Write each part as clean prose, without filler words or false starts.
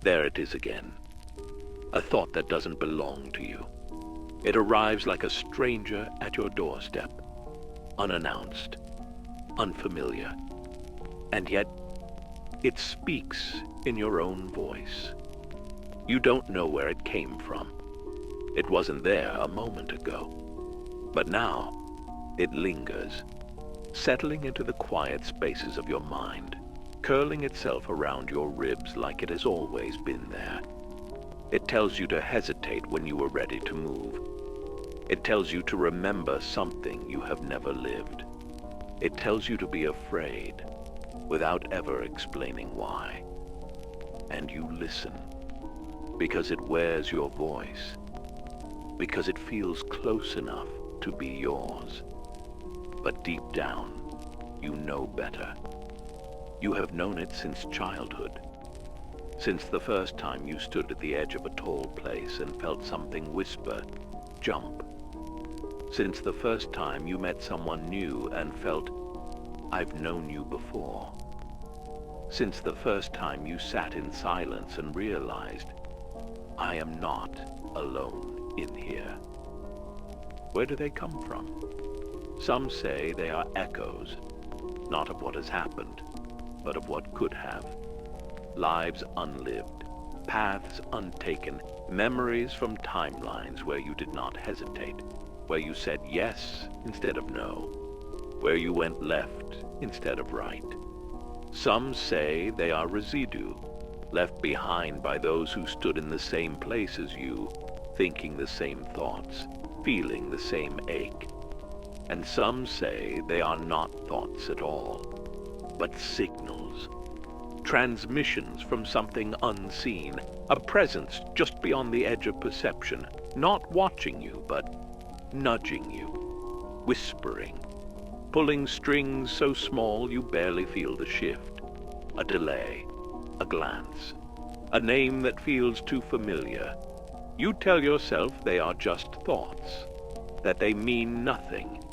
There it is again. A thought that doesn't belong to you. It arrives like a stranger at your doorstep, unannounced, unfamiliar, and yet it speaks in your own voice. You don't know where it came from. It wasn't there a moment ago, but now it lingers, settling into the quiet spaces of your mind, curling itself around your ribs like it has always been there. It tells you to hesitate when you are ready to move. It tells you to remember something you have never lived. It tells you to be afraid without ever explaining why. And you listen because it wears your voice, because it feels close enough to be yours. But deep down, you know better. You have known it since childhood, since the first time you stood at the edge of a tall place and felt something whisper, "Jump." Since the first time you met someone new and felt, "I've known you before." Since the first time you sat in silence and realized, "I am not alone in here." Where do they come from? Some say they are echoes, not of what has happened, but of what could have. Lives unlived, paths untaken, memories from timelines where you did not hesitate, where you said yes instead of no, where you went left instead of right. Some say they are residue, left behind by those who stood in the same place as you, thinking the same thoughts, feeling the same ache. And some say they are not thoughts at all, but signals, transmissions from something unseen, a presence just beyond the edge of perception, not watching you, but nudging you, whispering, pulling strings so small you barely feel the shift, a delay, a glance, a name that feels too familiar. You tell yourself they are just thoughts, that they mean nothing.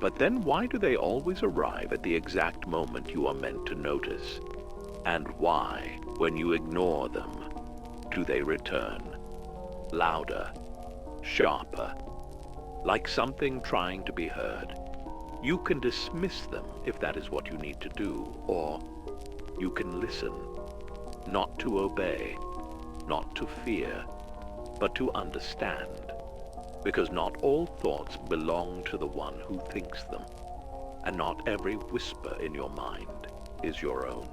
But then why do they always arrive at the exact moment you are meant to notice? And why, when you ignore them, do they return? Louder, sharper, like something trying to be heard. You can dismiss them if that is what you need to do, or you can listen, not to obey, not to fear, but to understand. Because not all thoughts belong to the one who thinks them, and not every whisper in your mind is your own.